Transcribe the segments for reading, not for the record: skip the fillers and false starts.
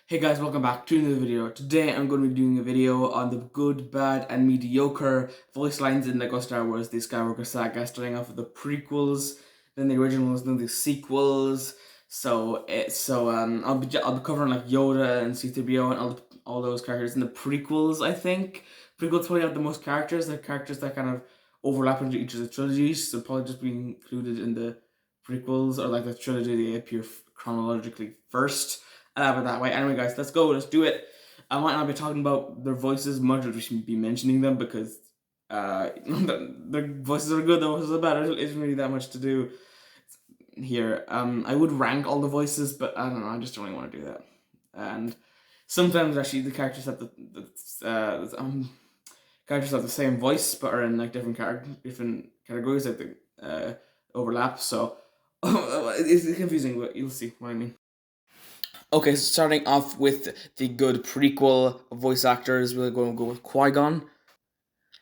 Hey guys, welcome back to another video. Today I'm going to be doing a video on the good, bad, and mediocre voice lines in LEGO Star Wars The Skywalker Saga, starting off with the prequels, then the originals, then the sequels. I'll be covering like Yoda and C-3PO and all those characters in the prequels. I think prequels probably have the most characters. The characters that kind of overlap into each of the trilogies, so probably just being included in the prequels or like the trilogy. They appear chronologically first. But that way. Anyway, guys, let's go. Let's do it. I might not be talking about their voices much, or just be mentioning them because their voices are good, their voices are bad. There isn't really that much to do here. I would rank all the voices, but I don't know. I just don't really want to do that. And sometimes actually the characters have characters have the same voice, but are in like different categories, like the overlap. So it's confusing, but you'll see what I mean. Okay, so starting off with the good prequel voice actors, we're going to go with Qui-Gon.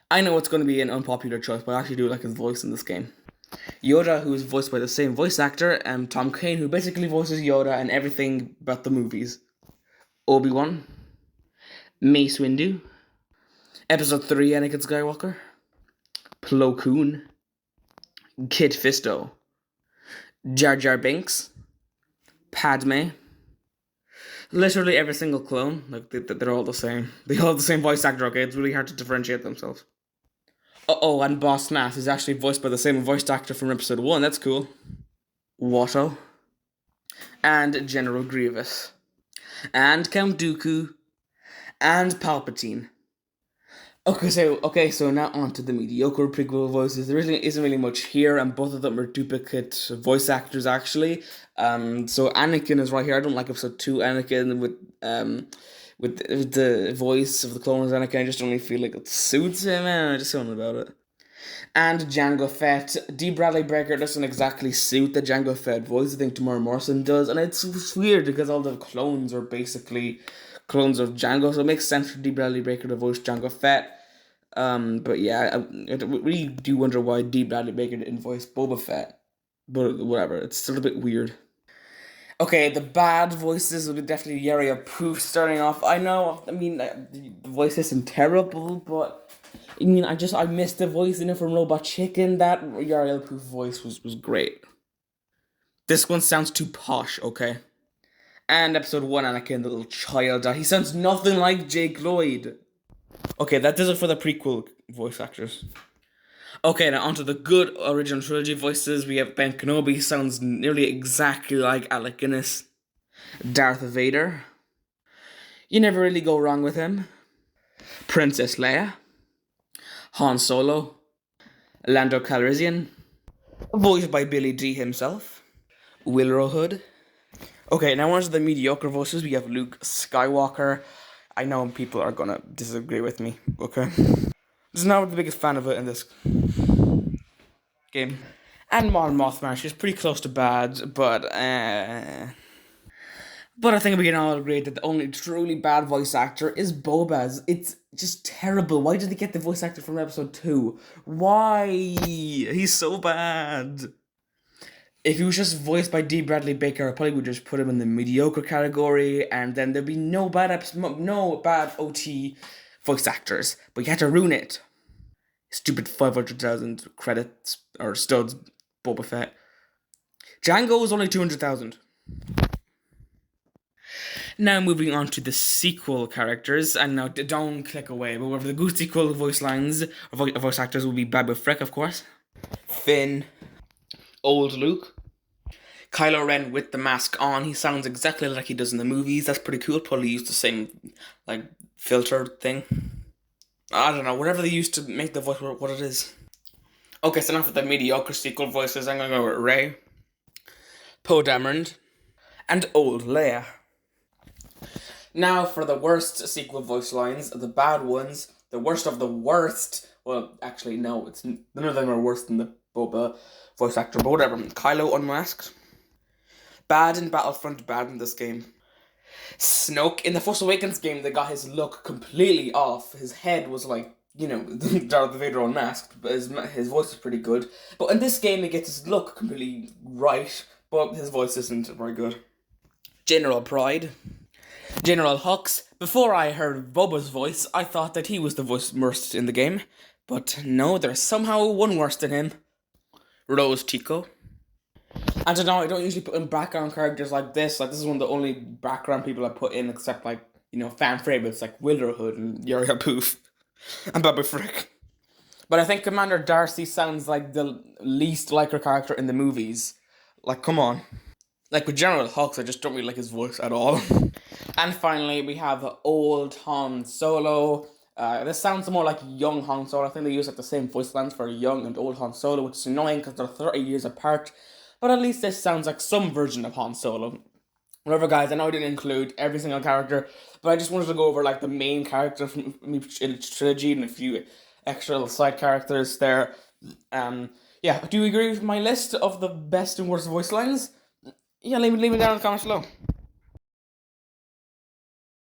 I know it's going to be an unpopular choice, but I actually do like his voice in this game. Yoda, who is voiced by the same voice actor, and Tom Kane, who basically voices Yoda and everything but the movies. Obi-Wan. Mace Windu. Episode 3, Anakin Skywalker. Plo Koon. Kit Fisto. Jar Jar Binks. Padme. Literally every single clone, like they're all the same. They all have the same voice actor. Okay, it's really hard to differentiate themselves. And Boss Nass is actually voiced by the same voice actor from Episode 1. That's cool. Watto. And General Grievous. And Count Dooku. And Palpatine. Okay, so now on to the mediocre prequel voices. There isn't really much here, and both of them are duplicate voice actors, actually. So Anakin is right here. I don't like Episode 2 Anakin with the voice of the clones Anakin. I just don't really feel like it suits him, man. I just don't know about it. And Jango Fett. D. Bradley Baker doesn't exactly suit the Jango Fett voice. I think Tamara Morrison does, and it's weird because all the clones are basically clones of Jango, so it makes sense for D. Bradley Baker to voice Jango Fett. But yeah, I really do wonder why D. Bradley Baker didn't voice Boba Fett. But whatever, it's still a bit weird. Okay, the bad voices will be definitely Yari Poof starting off. I know, I mean, the voice isn't terrible, but I mean, I missed the voice in it from Robot Chicken. That Yari Poof voice was great. This one sounds too posh, okay? And Episode 1, Anakin, the little child, he sounds nothing like Jake Lloyd. Okay, that does it for the prequel voice actors. Okay, now onto the good original trilogy voices. We have Ben Kenobi, sounds nearly exactly like Alec Guinness. Darth Vader. You never really go wrong with him. Princess Leia. Han Solo. Lando Calrissian. Voiced by Billy Dee himself. Willrow Hood. Okay, now onto the mediocre voices. We have Luke Skywalker. I know people are gonna disagree with me, okay? Just not the biggest fan of it in this game. And Mon Mothma, she's pretty close to bad, but I think we can all agree that the only truly bad voice actor is Boba's. It's just terrible. Why did they get the voice actor from Episode 2? Why? He's so bad. If he was just voiced by D. Bradley Baker, I probably would just put him in the mediocre category, and then there'd be no bad OT voice actors. But you had to ruin it. Stupid 500,000 credits or studs, Boba Fett. Django was only 200,000. Now moving on to the sequel characters, and now don't click away. But whatever the good sequel voice lines or voice actors will be Babu Frick, of course. Finn. Old Luke. Kylo Ren with the mask on. He sounds exactly like he does in the movies. That's pretty cool. Probably used the same like filter thing. I don't know. Whatever they used to make the voice what it is. Okay, so now for the mediocre sequel voices, I'm gonna go with Rey, Poe Dameron, and Old Leia. Now for the worst sequel voice lines, the bad ones, the worst of the worst. Well, actually, no, none of them are worse than the Boba voice actor, but whatever. Kylo unmasked. Bad in Battlefront, bad in this game. Snoke, in the Force Awakens game, they got his look completely off. His head was like, Darth Vader unmasked, but his voice is pretty good. But in this game, he gets his look completely right, but his voice isn't very good. General Pride. General Hux. Before I heard Boba's voice, I thought that he was the voice worst in the game, but no, there's somehow one worse than him. Rose Tico. And I know I don't usually put in background characters like this. Like, this is one of the only background people I put in, except like, fan favorites like Wilderhood and Uriah Poof and Babu Frick. But I think Commander Darcy sounds like the least liked character in the movies. Like, come on. Like with General Hux, I just don't really like his voice at all. And finally, we have old Han Solo. This sounds more like young Han Solo. I think they use like the same voice lines for young and old Han Solo, which is annoying because they're 30 years apart. But at least this sounds like some version of Han Solo. Whatever, guys, I know I didn't include every single character, but I just wanted to go over like the main character from each trilogy and a few extra little side characters there. Yeah, do you agree with my list of the best and worst voice lines? Yeah, leave me down in the comments below.